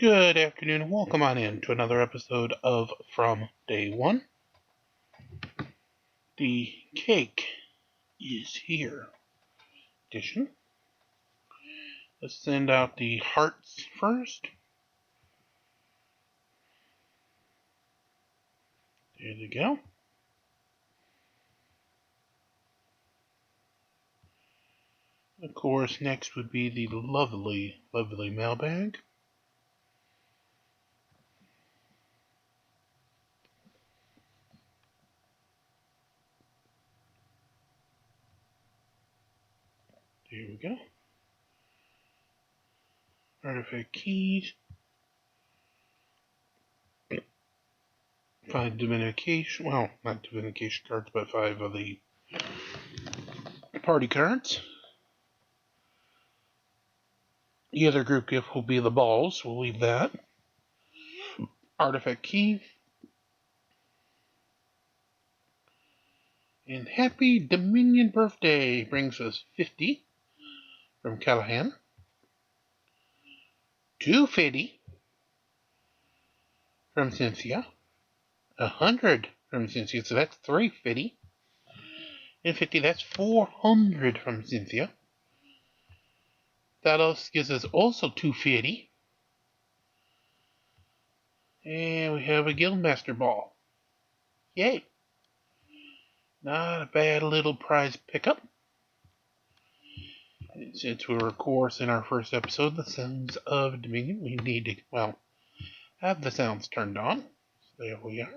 Good afternoon and welcome on in to another episode of From Day One. The cake is here edition. Let's send out the hearts first. There they go. Of course, next would be the lovely mailbag. There we go. Artifact keys. 5 divination, well, not divination cards, but 5 of the party cards. The other group gift will be the balls. We'll leave that. Artifact key. And happy Dominion birthday brings us 50 from Callahan. 250 from Cynthia. 100 from Cynthia, so that's 350. And 50, that's 400 from Cynthia. That also gives us also 250. And we have a Guildmaster ball. Yay! Not a bad little prize pickup. And since we were, of course, in our first episode, the Sounds of Dominion, we need to, well, have the sounds turned on. So there we are.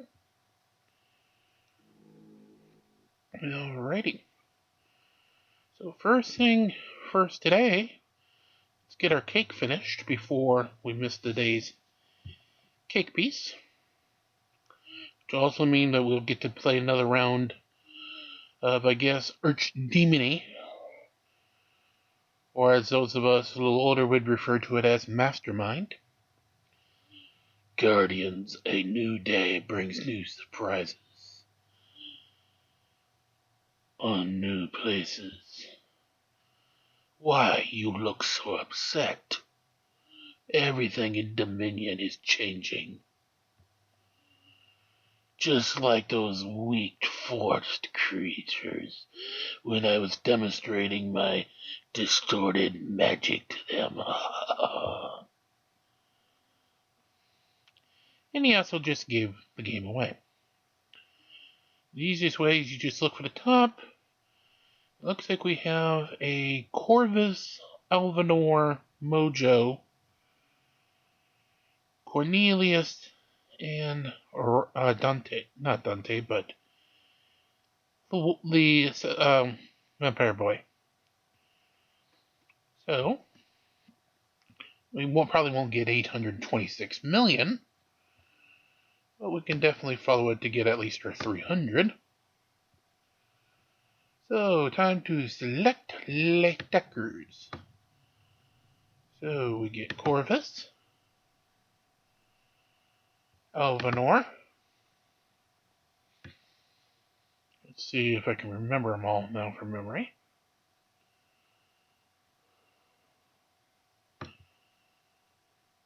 Alrighty. So first thing first today, let's get our cake finished before we miss the day's cake piece. Which will also mean that we'll get to play another round of, I guess, Archdemony. Or as those of us a little older would refer to it as Mastermind. Guardians, a new day brings new surprises. On new places. Why you look so upset? Everything in Dominion is changing. Just like those weak forced creatures when I was demonstrating my distorted magic to them. And he also just gave the game away. The easiest way is you just look for the top. It looks like we have a Corvus, Alvanor, Mojo, Cornelius, and Dante. Not Dante, but the Vampire Boy. So, we probably won't get 826 million, but we can definitely follow it to get at least our 300. So, time to select deckers. So, we get Corvus, Alvanor. Let's see if I can remember them all now from memory.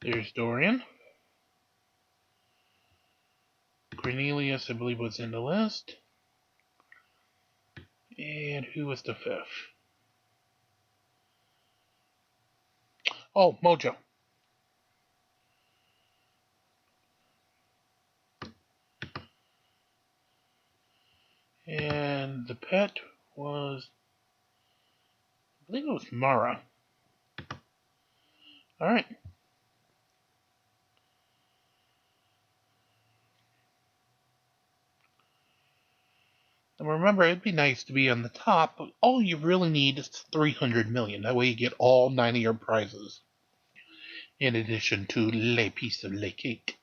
There's Dorian. Cornelius, I believe, was in the list. And who was the fifth? Oh, Mojo. And the pet was, I believe it was Mara. Alright. And remember, it'd be nice to be on the top, but all you really need is 300 million. That way you get all 9 of your prizes. In addition to Les Piece of Les Cake.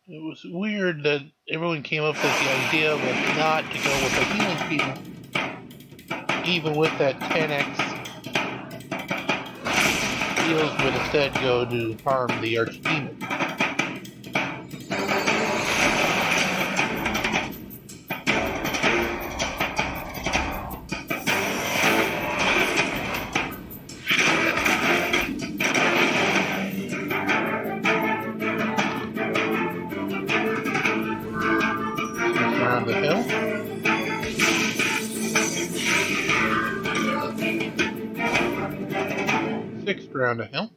It was weird that everyone came up with the idea was not to go with the healing people, even with that 10x heals would instead go to harm the archdemon. Around the hill. Sixth round the hill.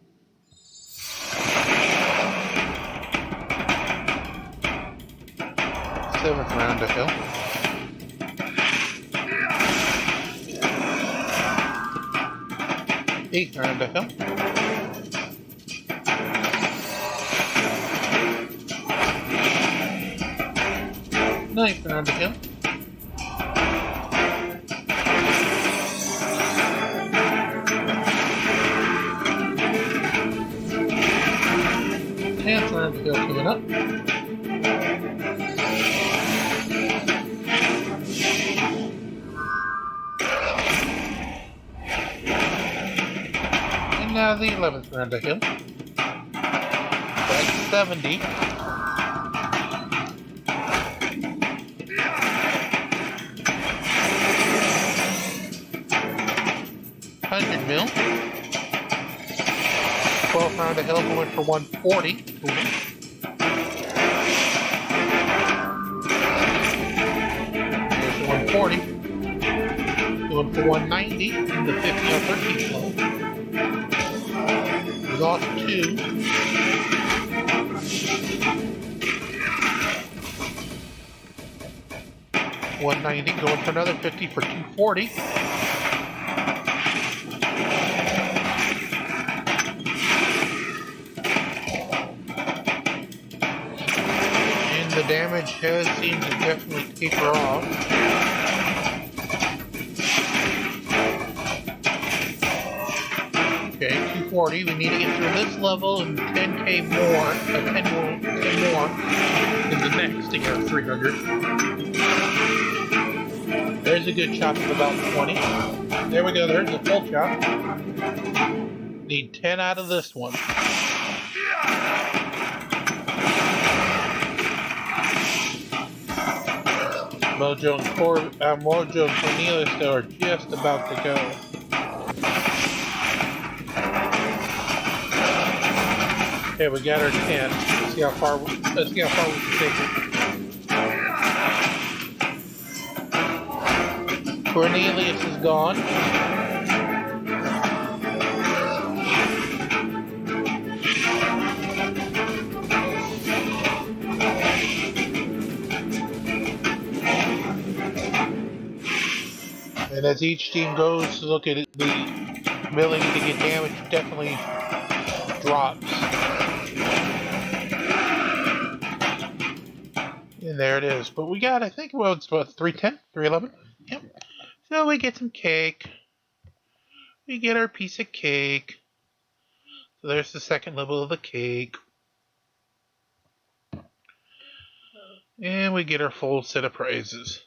Seventh round the hill. Eighth round the hill. Ninth round the hill. 10th round of hill coming up. And now the 11th round of hill. That's 70. $100 12th round of hill going for 140. Here's the 140. Going for 190 in the 50 on 13 flow. We lost 2. $190 going for another 50 for 240. The damage has seemed to definitely taper off. Okay, 240. We need to get through this level and 10k more, 10 more in the next to get 300. There's a good chop of about 20. There we go, there's a full chop. Need 10 out of this one. Mojo and Cornelius are just about to go. Okay, we got our 10. Let's see how far we can take it. Cornelius is gone. And as each team goes to look at it, the ability to get damage definitely drops. And there it is. But we got, I think, well, it's what, 310? 311? Yep. So we get some cake. We get our piece of cake. So there's the second level of the cake. And we get our full set of prizes,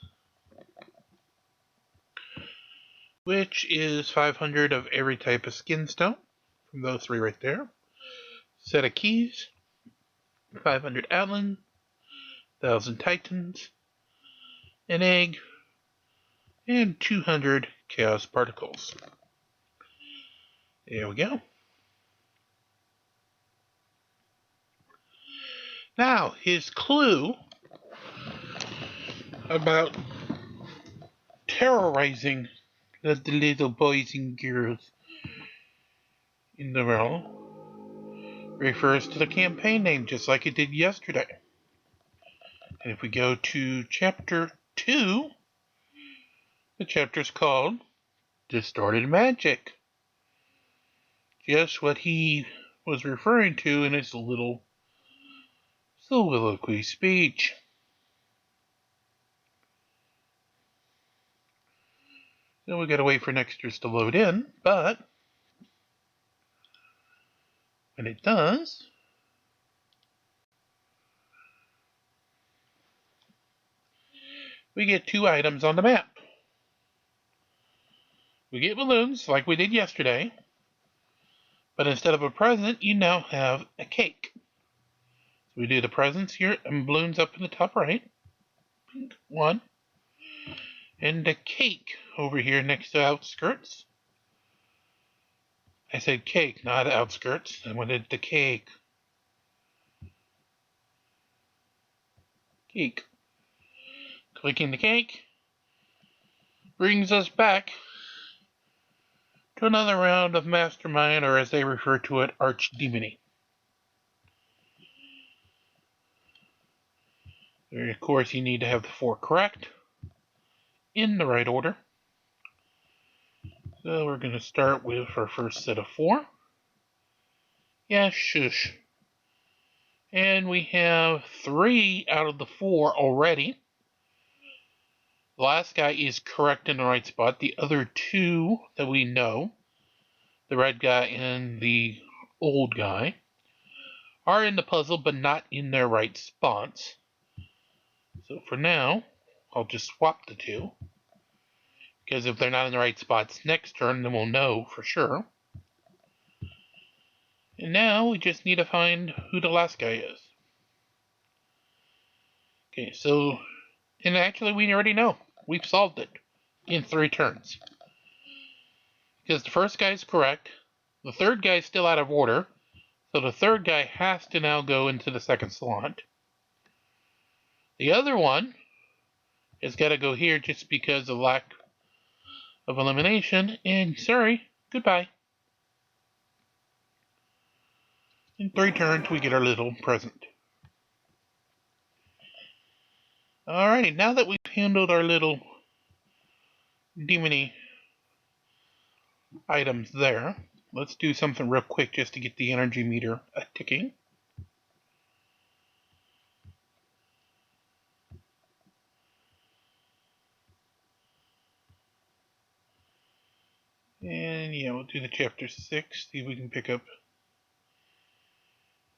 which is 500 of every type of skin stone from those 3 right there. Set of keys, 500 Atlan, 1000 Titans, an egg, and 200 Chaos Particles. There we go. Now, his clue about terrorizing the little boys and girls in the realm refers to the campaign name, just like it did yesterday. And if we go to chapter 2, the chapter's called Distorted Magic. Just what he was referring to in his little soliloquy speech. So we gotta wait for Nexters to load in, but when it does, we get 2 items on the map. We get balloons like we did yesterday, But instead of a present, you now have a cake. So we do the presents here and balloons up in the top right. Pink, one. And the cake over here next to outskirts. I said cake, not outskirts. I wanted the cake. Cake. Clicking the cake brings us back to another round of Mastermind, or as they refer to it, Archdemony. There, of course, you need to have the 4 correct in the right order. So we're going to start with our first set of 4. Yeah, shush. And we have 3 out of the 4 already. The last guy is correct in the right spot. The other 2 that we know, the red guy and the old guy, are in the puzzle but not in their right spots. So for now, I'll just swap the 2. Because if they're not in the right spots next turn, then we'll know for sure. And now we just need to find who the last guy is. Okay, so, and actually we already know. We've solved it in 3 turns. Because the first guy is correct. The third guy is still out of order. So the third guy has to now go into the second slot. The other one has got to go here just because of lack of elimination. And sorry, goodbye. In 3 turns, we get our little present. Alrighty, now that we've handled our little demony items there, let's do something real quick just to get the energy meter ticking. And yeah, we'll do the chapter 6, see if we can pick up.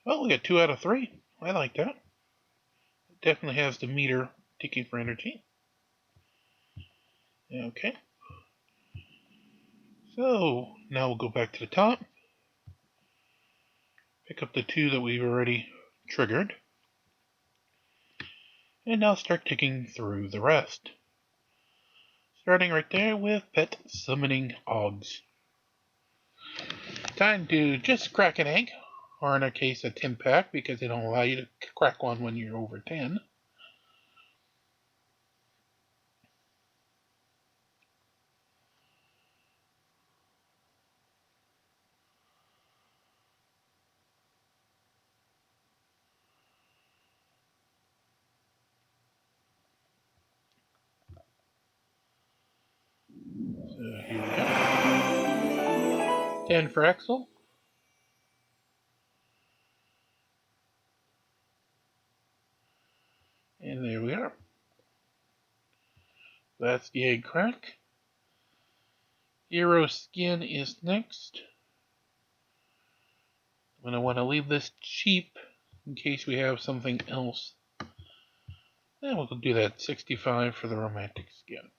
Well, we got 2 out of 3. I like that. It definitely has the meter ticking for energy. Okay. So now we'll go back to the top. Pick up the 2 that we've already triggered. And now start ticking through the rest. Starting right there with Pet Summoning Oggs. Time to just crack an egg, or in our case a 10 pack, because they don't allow you to crack one when you're over 10. So here we go. 10 for Axel. And there we are. That's the egg crack. Hero Skin is next. I'm going to want to leave this cheap in case we have something else. And we'll do that 65 for the Romantic Skin.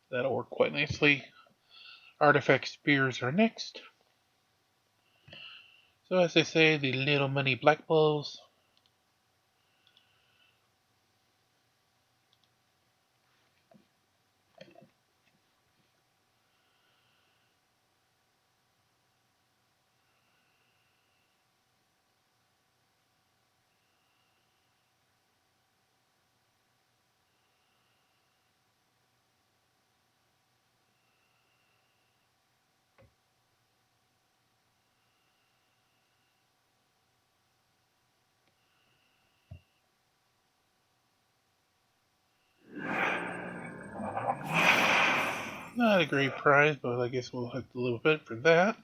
That'll work quite nicely. Artifact Spears are next. So as they say, the little mini black balls. Not a great prize, but I guess we'll have to live with it for that.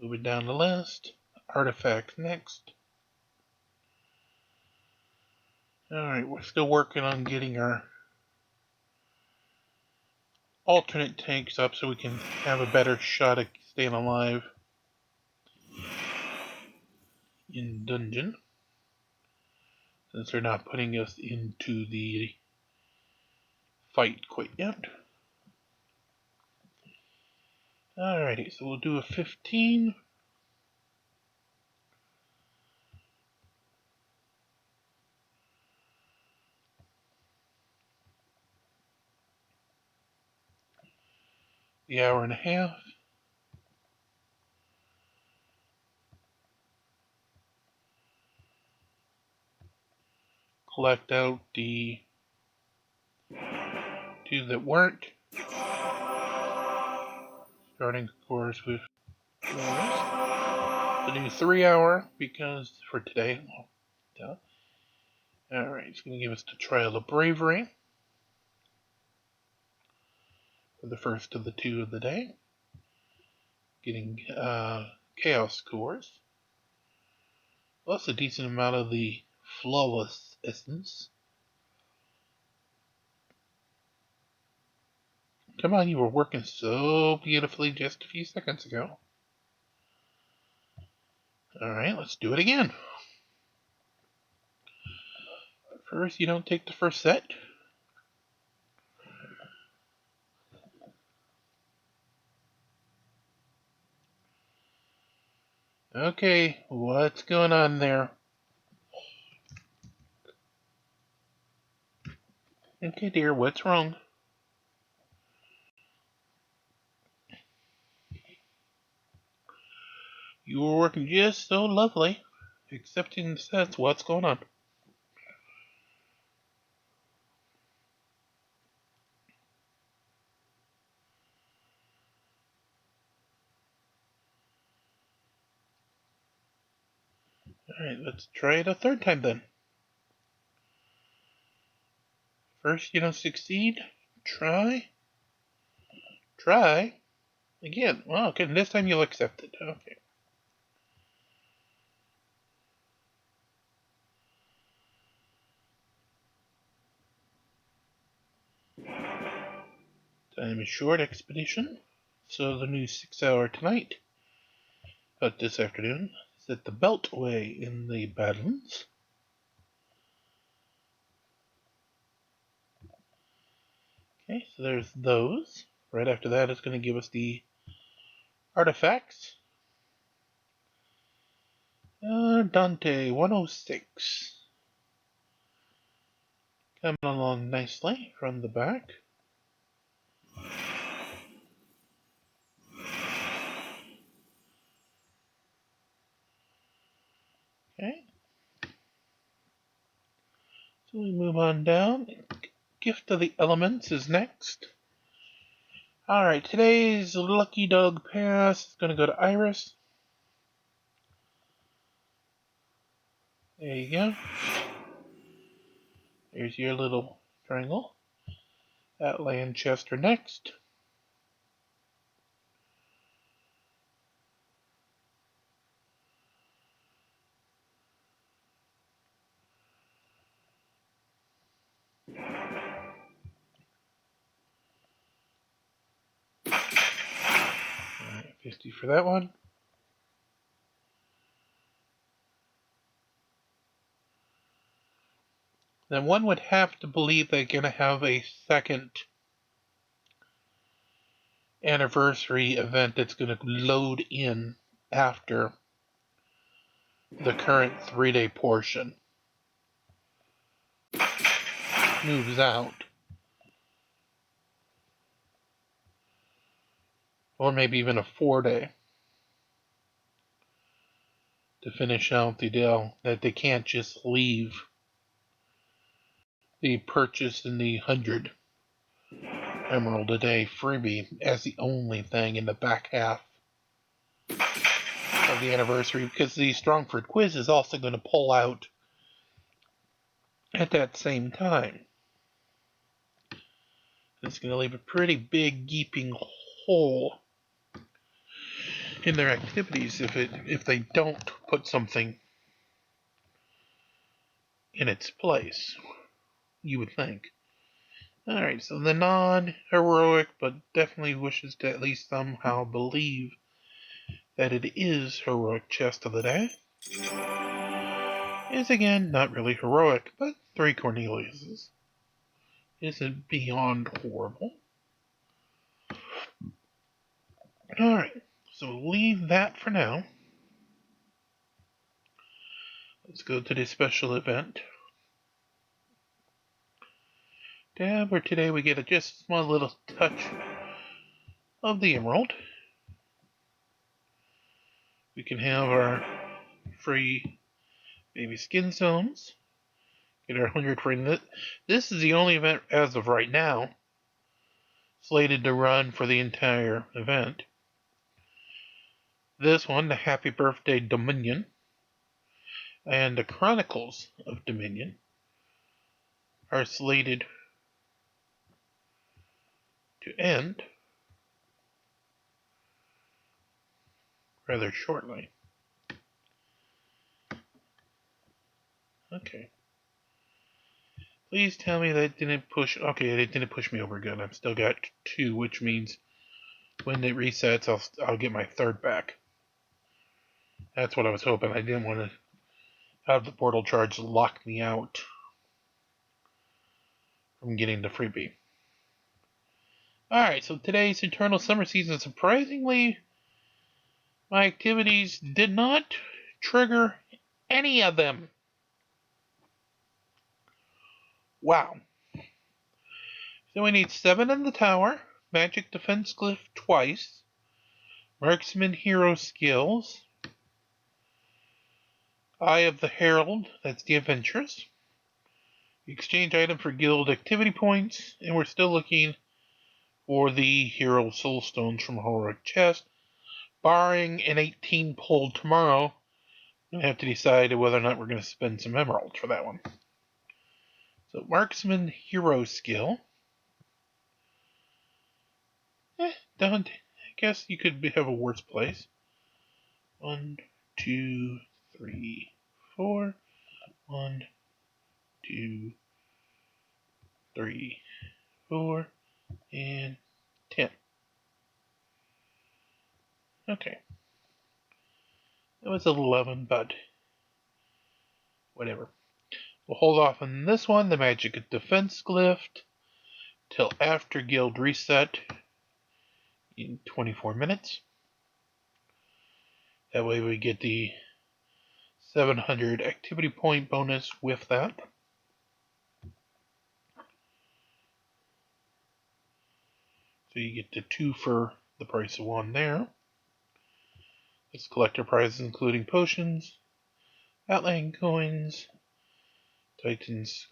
Moving down the list. Artifacts next. Alright, we're still working on getting our alternate tanks up so we can have a better shot at staying alive in dungeon. Since they're not putting us into the fight quite yet. Alrighty, so we'll do a 15. The hour and a half. Collect out the 2 that weren't. Starting, of course, with the new 3 hour, because for today, well, duh. Alright, it's going to give us the Trial of Bravery for the first of the 2 of the day. Getting chaos scores. Plus a decent amount of the flawless essence. Come on, you were working so beautifully just a few seconds ago. Alright, let's do it again. First, you don't take the first set. Okay, what's going on there? Okay, dear, what's wrong? You were working just so lovely. Accepting the sets, what's going on? Alright, let's try it a third time then. First you don't succeed. Try. Again. Well, okay, this time you'll accept it. Okay. Time is short, expedition. So the new 6 hour tonight, this afternoon, is at the Beltway in the Badlands. Okay, so there's those. Right after that, it's going to give us the artifacts. Dante 106. Coming along nicely from the back. Okay. So we move on down. Gift of the Elements is next. Alright, today's Lucky Dog Pass is going to go to Iris. There you go. There's your little triangle. At Lanchester next. Alright, 50 for that one. Then one would have to believe they're going to have a second anniversary event that's going to load in after the current 3-day portion moves out. Or maybe even a 4-day to finish out the deal, that they can't just leave the purchase in the 100 Emerald a Day freebie as the only thing in the back half of the anniversary, because the Strongford quiz is also going to pull out at that same time. It's going to leave a pretty big gaping hole in their activities if they don't put something in its place, you would think. Alright, so the non-heroic, but definitely wishes to at least somehow believe that it is heroic chest of the day is again not really heroic, but 3 Corneliuses. Isn't beyond horrible. Alright, so leave that for now. Let's go to the special event tab, where today we get just a small little touch of the emerald. We can have our free baby skin zones. Get our 100 free. This is the only event as of right now slated to run for the entire event. This one, the Happy Birthday Dominion, and the Chronicles of Dominion, are slated to end rather shortly. Okay. Please tell me that didn't push. Okay, it didn't push me over good. I've still got 2, which means when it resets, I'll get my 3rd back. That's what I was hoping. I didn't want to have the portal charge lock me out from getting the freebie. Alright, so today's Eternal Summer Season, surprisingly, my activities did not trigger any of them. Wow. So we need 7 in the tower, Magic Defense Glyph twice, Marksman Hero Skills, Eye of the Herald, that's the Adventures, exchange item for guild activity points, and we're still looking for the Hero Soulstones from Heroic Chest. Barring an 18 pull tomorrow, we're going to have to decide whether or not we're going to spend some emeralds for that one. So, Marksman Hero Skill. Don't. I guess you could have a worse place. 1, 2, 3, 4. 1, 2, 3, 4, and 10. Okay. That was 11, but whatever. We'll hold off on this one, the Magic Defense Glyph, till after guild reset in 24 minutes. That way we get the 700 activity point bonus with that. So you get the 2 for the price of 1 there. Let's collect our prizes, including potions, outlying coins, Titans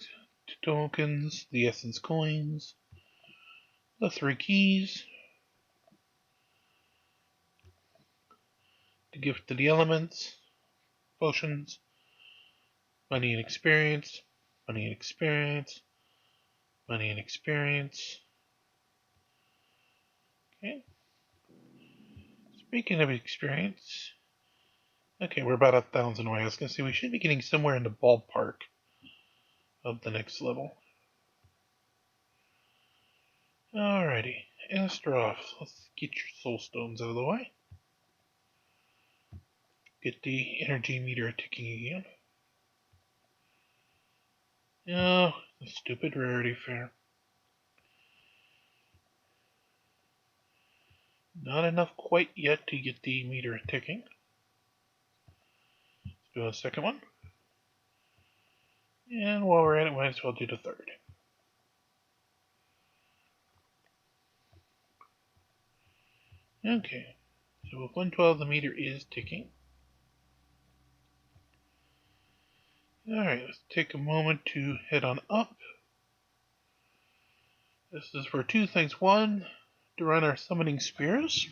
tokens, the essence coins, the 3 keys, the gift of the elements, potions, money and experience, money and experience, money and experience. Okay. Speaking of experience, okay, we're about 1,000 away. I was going to say we should be getting somewhere in the ballpark of the next level. Alrighty, Astroff, let's get your soul stones out of the way. Get the energy meter ticking again. Oh, the stupid rarity fair. Not enough quite yet to get the meter ticking. Let's do a second one. And while we're at it, might as well do the 3rd. Okay, so with 112 the meter is ticking. Alright, let's take a moment to head on up. This is for 2 things. 1, to run our summoning spears.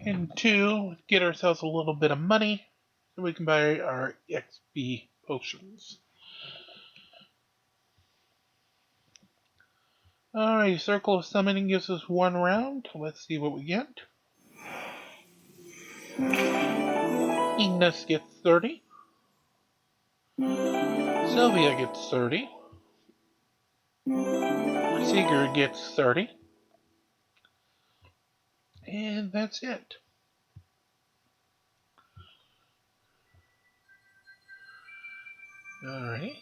And 2, get ourselves a little bit of money so we can buy our XP potions. Alright, Circle of Summoning gives us 1 round. Let's see what we get. Ignis gets 30. Sylvia gets 30. Sigurd gets 30. And that's it. Alright.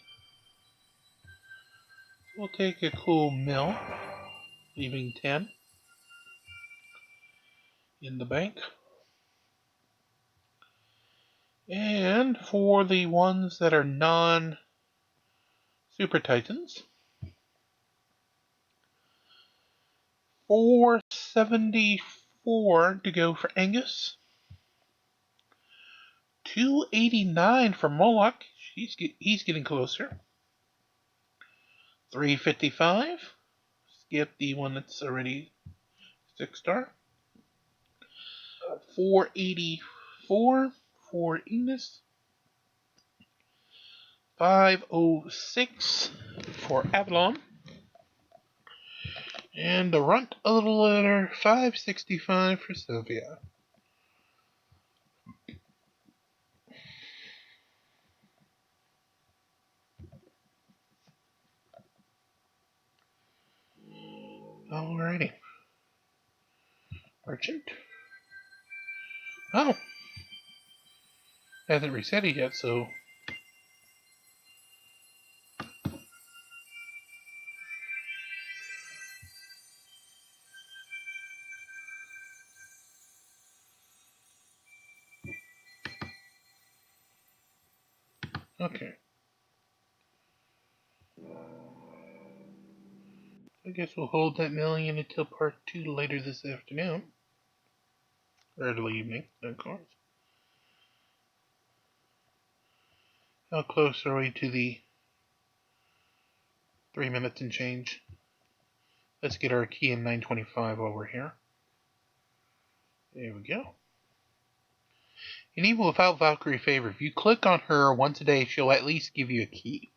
We'll take a cool mill, leaving 10. in the bank. And for the ones that are non-Super Titans, 474 to go for Angus. 289 for Moloch. He's getting closer. 355. Skip the one that's already 6-star. 484 for Ignis. 506 for Avalon. And the runt a little later, 565 for Sylvia. Alrighty. Merchant. Oh. Hasn't reset it yet, so. Okay. I guess we'll hold that million until part 2 later this afternoon. Early evening, of course. How close are we to the 3 minutes and change? Let's get our key in 925 while we're here. There we go. And even without Valkyrie Favor, if you click on her once a day, she'll at least give you a key.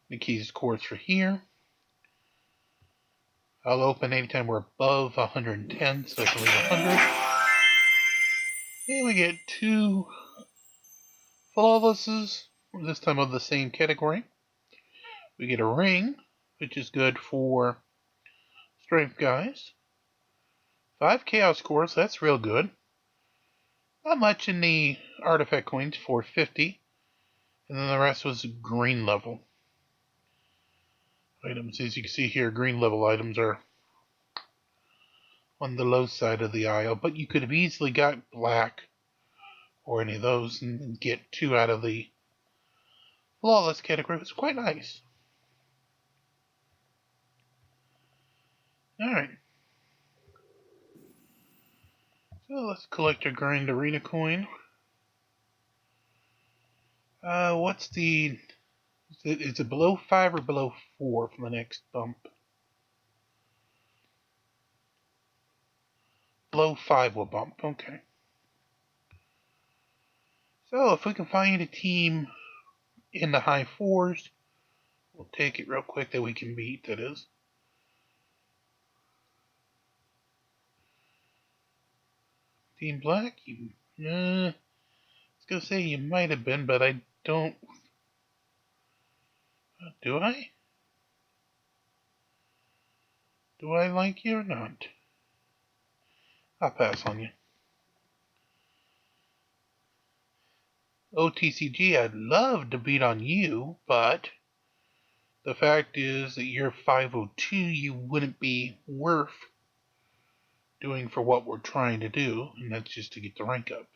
The keys, of course, for here. I'll open anytime we're above 110, so I can leave 100. And we get 2 flawlesses, this time of the same category. We get a ring, which is good for strength guys. 5 chaos cores, that's real good. Not much in the artifact coins, 450. And then the rest was green level items. As you can see here, green level items are on the low side of the aisle, but you could have easily got black or any of those and get 2 out of the flawless category. It's quite nice. Alright. So let's collect our Grind Arena coin. What's the... Is it below 5 or below 4 for the next bump? Below 5 will bump, okay. So if we can find a team in the high 4s, we'll take it real quick that we can beat, that is. Team Black, I was going to say you might have been, but I don't... Do I? Do I like you or not? I'll pass on you. OTCG, I'd love to beat on you, but the fact is that you're 502, you wouldn't be worth doing for what we're trying to do, and that's just to get the rank up.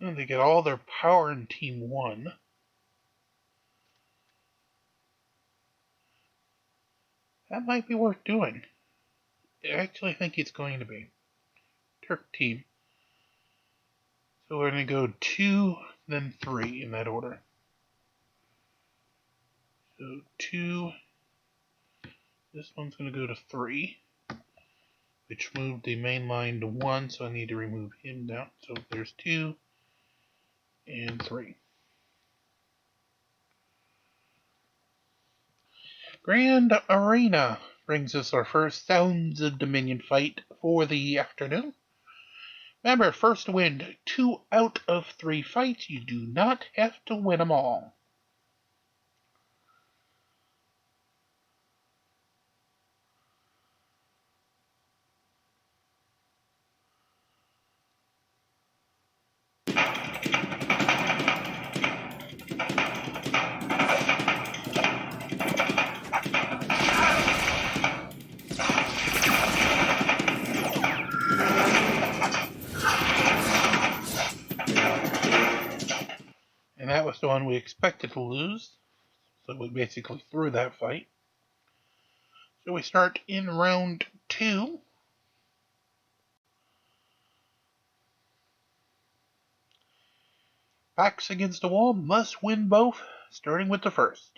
And they get all their power in Team 1. That might be worth doing. I actually think it's going to be. Turk team. So we're going to go 2, then 3 in that order. So 2. This one's going to go to 3. Which moved the main line to 1, so I need to remove him down. So there's 2 and 3. Grand Arena brings us our first Sounds of Dominion fight for the afternoon. Remember, first win 2 out of 3 fights. You do not have to win them all. And that was the one we expected to lose. So we basically threw that fight. So we start in round 2. Backs against the wall, must win both, starting with the first.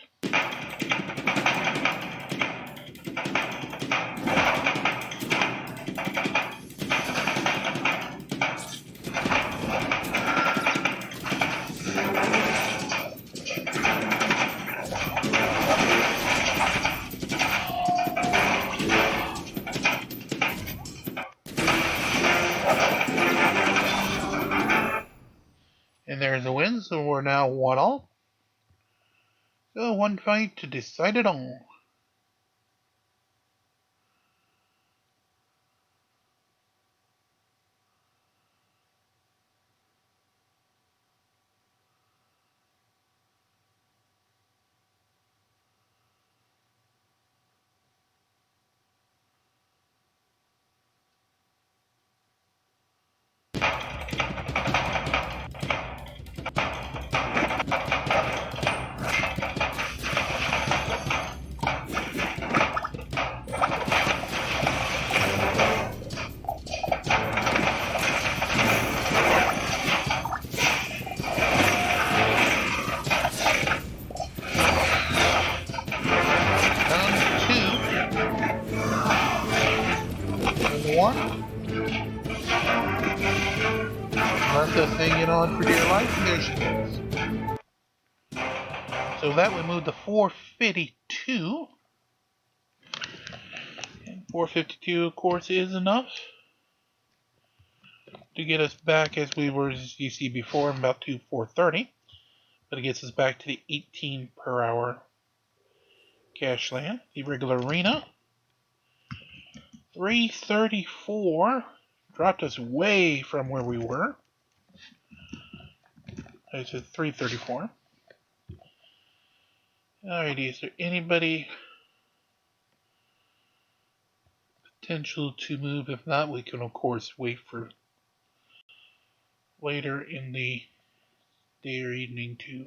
And there's a win, so we're now 1-all. So one fight to decide it all. Martha's hanging on for dear life, and there she goes. So that would move to 452. And 452, of course, is enough to get us back as we were, as you see before, about to 430. But it gets us back to the 18 per hour cash land. The regular arena. 334. Dropped us way from where we were. I said 334. Alrighty, is there anybody potential to move? If not, we can of course wait for later in the day or evening to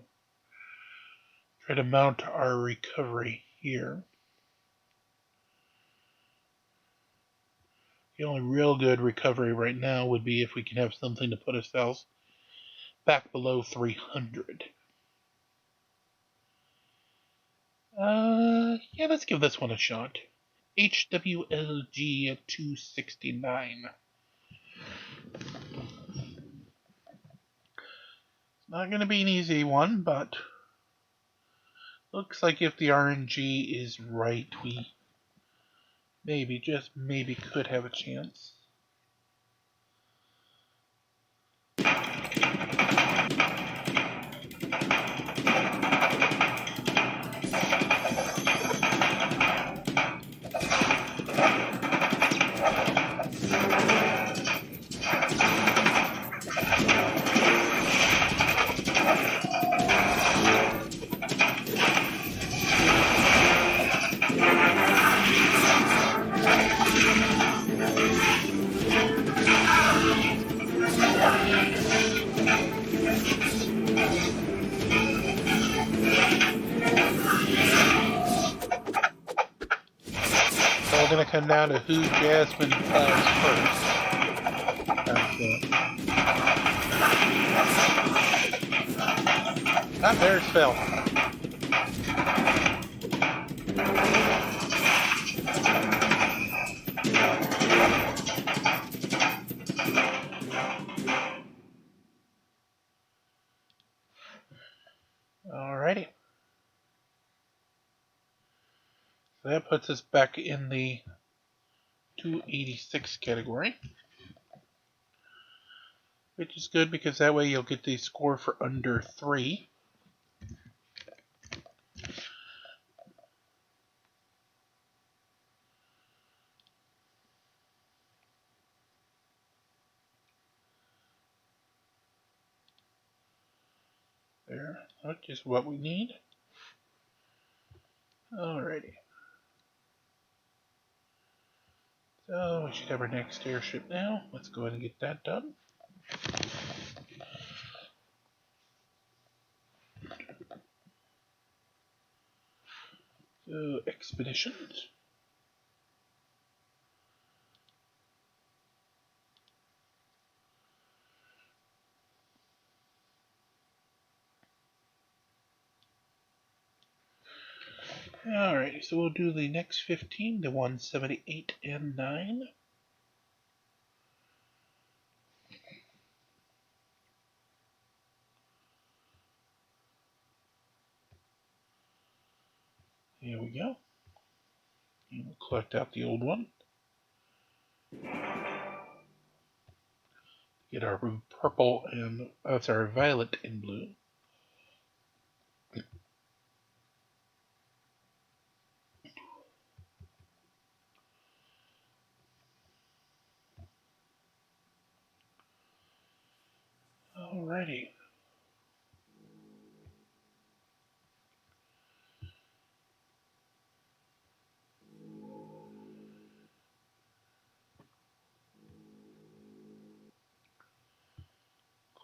try to mount our recovery here. The only real good recovery right now would be if we can have something to put ourselves back below 300. Yeah, let's give this one a shot. HWLG at 269. It's not going to be an easy one, but looks like if the RNG is right, we maybe, just maybe, could have a chance. So we're going to come down to who Jasmine falls first. Ah, theirs fell. Alrighty. So that puts us back in the 286 category. Which is good because that way you'll get the score for under 3. There, which is what we need. Alrighty. So we should have our next airship now. Let's go ahead and get that done. So, expeditions. Alright, so we'll do the next 15, the 178 and 9. Here we go. And we'll collect out the old one. Get our purple and, sorry, violet and blue. Alrighty.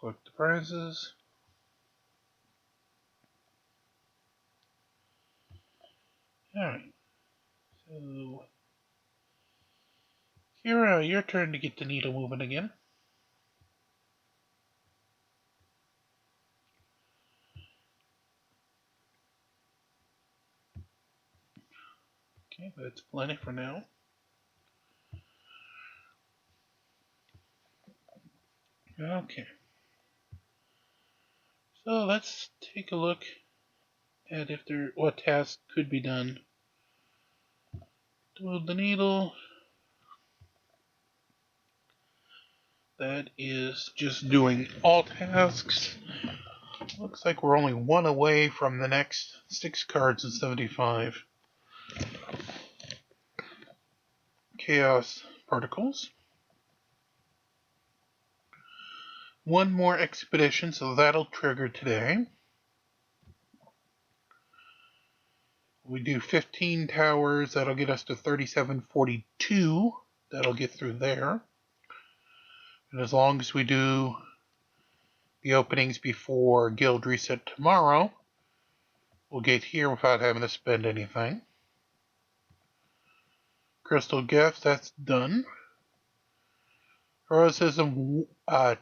Collect the prizes. Alright. So, Kira, your turn to get the needle moving again. Okay, that's plenty for now. Okay. So let's take a look at what tasks could be done. Move the needle. That is just doing all tasks. Looks like we're only one away from the next 6 cards in 75. Chaos Particles. One more expedition, so that'll trigger today. We do 15 towers, that'll get us to 3742. That'll get through there. And as long as we do the openings before Guild Reset tomorrow, we'll get here without having to spend anything. Crystal Gifts, that's done. Heroism,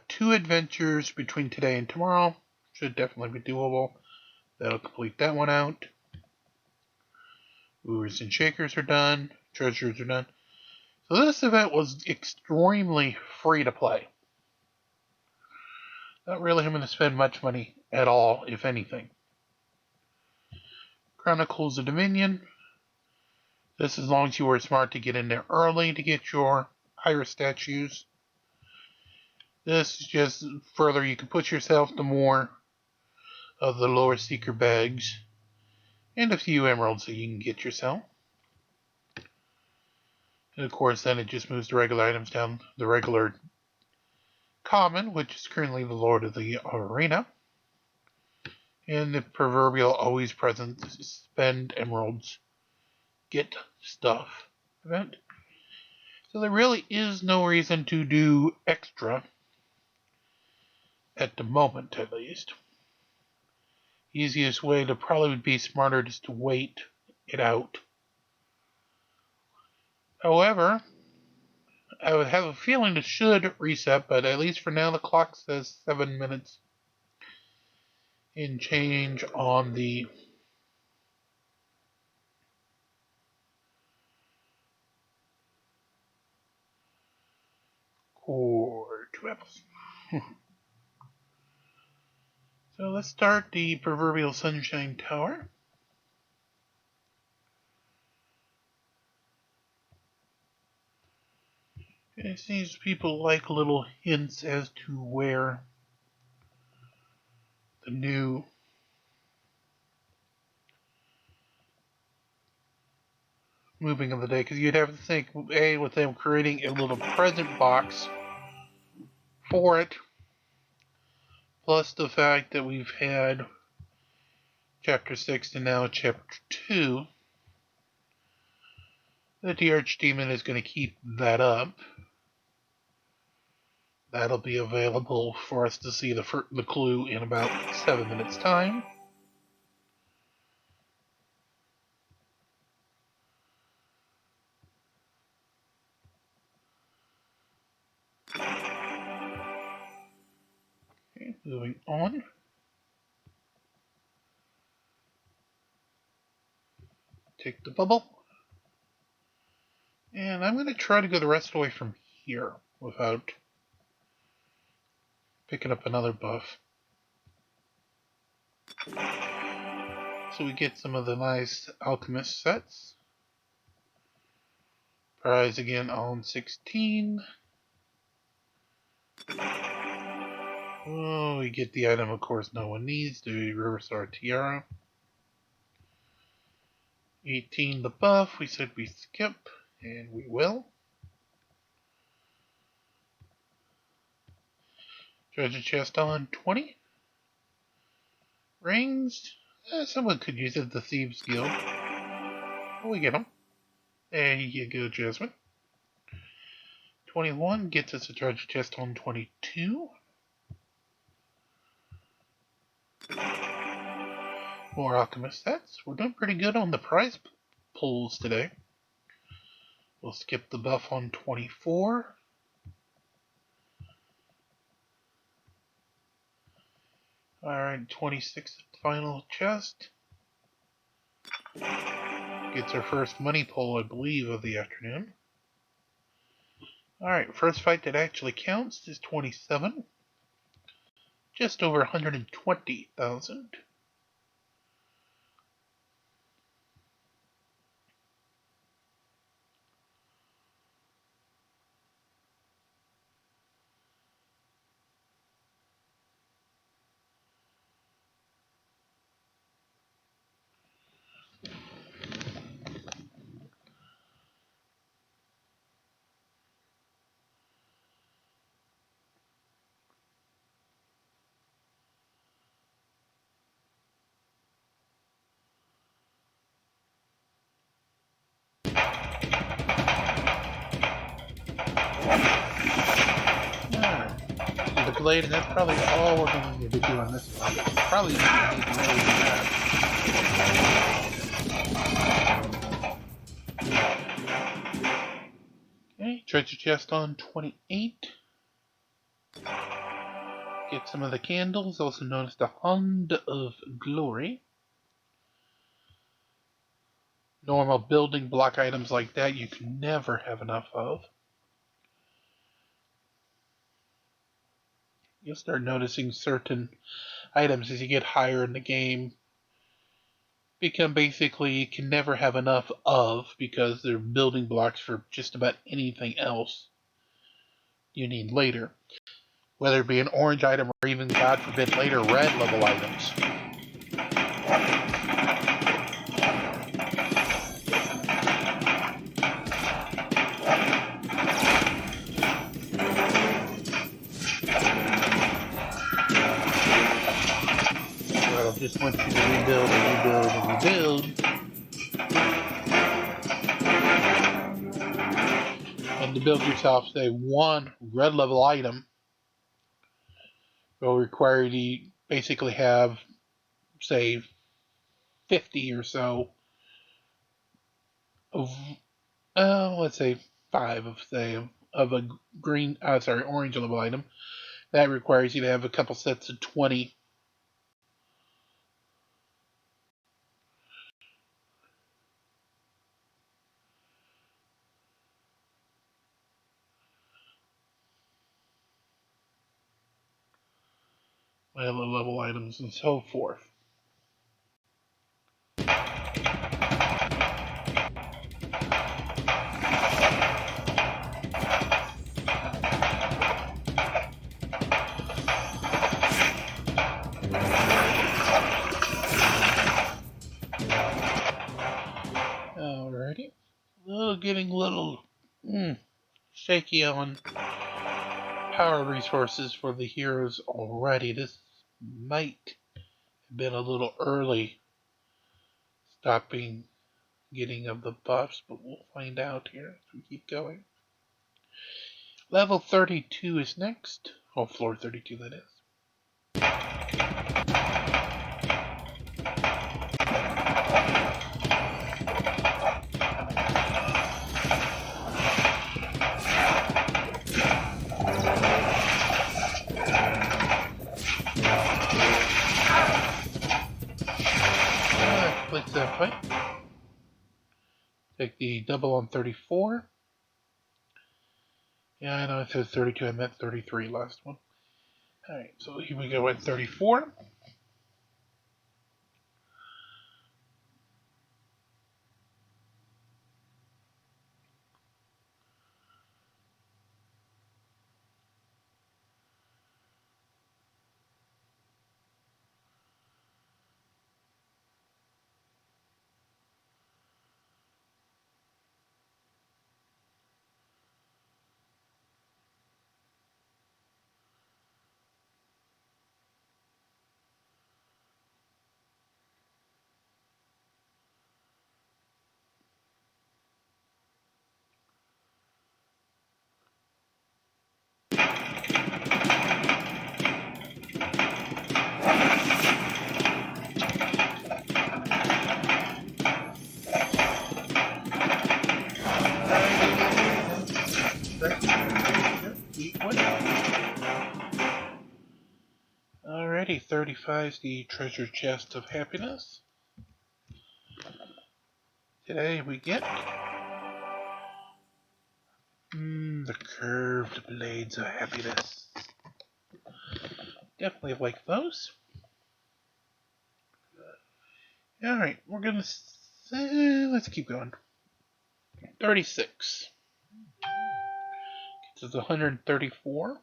2 adventures between today and tomorrow. Should definitely be doable. That'll complete that one out. Movers and Shakers are done. Treasures are done. So this event was extremely free to play. Not really having to spend much money at all, if anything. Chronicles of Dominion. This as long as you were smart to get in there early to get your higher statues. This is just further you can push yourself to more of the lower seeker bags. And a few emeralds that you can get yourself. And of course then it just moves the regular items down the regular common, which is currently the Lord of the Arena. And the proverbial always present spend emeralds, get stuff event. So there really is no reason to do extra, at the moment at least. Easiest way to probably would be smarter just to wait it out. However, I would have a feeling it should reset, but at least for now the clock says 7 minutes and change on the core 2 apples. So let's start the proverbial Sunshine Tower. It seems people like little hints as to where the new moving of the day, because you'd have to think, A, with them creating a little present box for it, plus the fact that we've had Chapter 6 and now Chapter 2, that the Archdemon is going to keep that up. That'll be available for us to see the clue in about 7 minutes' time. moving on. Take the bubble. And I'm going to try to go the rest of the way from here without picking up another buff. So we get some of the nice alchemist sets. Prize again on 16. Oh, we get the item, of course, no one needs, the Riverside Tiara. 18 the buff, we said we skip, and we will. Treasure chest on 20. Rings, someone could use it at the Thieves Guild. Oh, we get them. There you go, Jasmine. 21 gets us a treasure chest on 22. More alchemist sets. We're doing pretty good on the prize pulls today. We'll skip the buff on 24. Alright, 26 final chest. Gets our first money pull, I believe, of the afternoon. Alright, first fight that actually counts is 27. Just over 120,000. The blade, and that's probably all we're going to need to do on this one. Probably need to really do that. Okay, treasure chest on 28. Get some of the candles, also known as the Hand of Glory. Normal building block items like that you can never have enough of. You'll start noticing certain items as you get higher in the game become basically you can never have enough of because they're building blocks for just about anything else you need later. Whether it be an orange item or even, God forbid, later red level items. So I just want you to rebuild and rebuild and rebuild. And to build yourself, say, one red level item will require you to basically have, say, 50 or so of, let's say 5 of, say, of a orange level item. That requires you to have a couple sets of 20. Yellow level items and so forth. Alrighty. Getting a little shaky on power resources for the heroes already. This might have been a little early stopping getting of the buffs, but we'll find out here as we keep going. Level 32 is next. Oh, floor 32 that is. Completes that fight. Take the double on 34. Yeah, I know I said 32, I meant 33 last one. Alright, so here we go at 34. Alrighty, 35 is the treasure chest of happiness. Today we get the curved blades of happiness. Definitely like those. Alright, we're gonna let's keep going. 36. Gets us 134.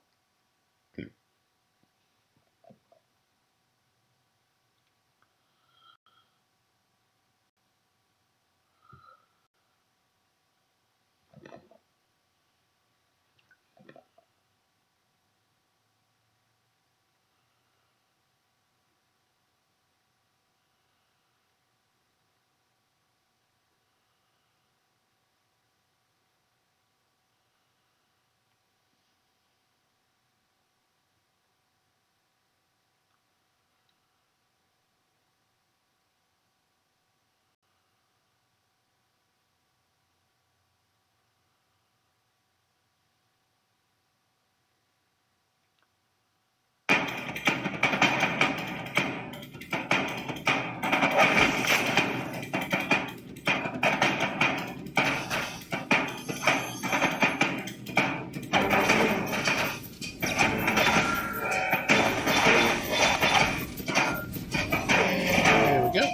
There we go.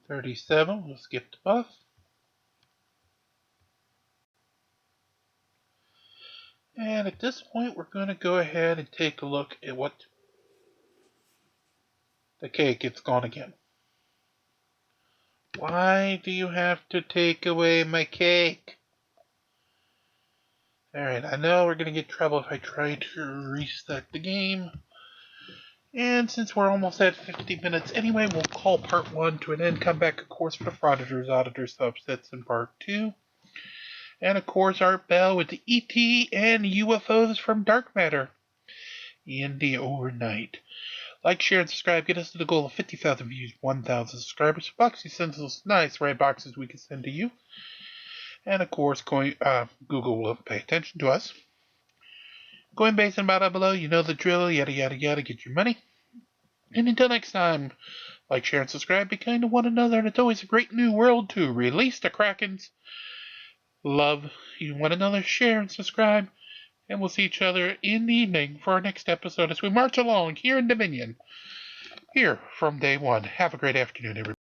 37, we'll skip the buff. And at this point, we're going to go ahead and take a look at what the cake. It's gone again. Why do you have to take away my cake? Alright, I know we're going to get trouble if I try to reset the game. And since we're almost at 50 minutes anyway, we'll call part 1 to an end. Come back, of course, for frauditors, auditors, subsets in part 2. And of course, Art Bell with the ET and UFOs from Dark Matter in the overnight. Like, share, and subscribe. Get us to the goal of 50,000 views, 1,000 subscribers. Boxy sends us nice red boxes we can send to you. And of course, Google will pay attention to us. CoinBase and Ibotta below, you know the drill. Yada, yada, yada. Get your money. And until next time, like, share, and subscribe. Be kind to one another. And it's always a great new world to release the Krakens. Love you one another. Share and subscribe. And we'll see each other in the evening for our next episode as we march along here in Dominion. Here from day one. Have a great afternoon, everybody.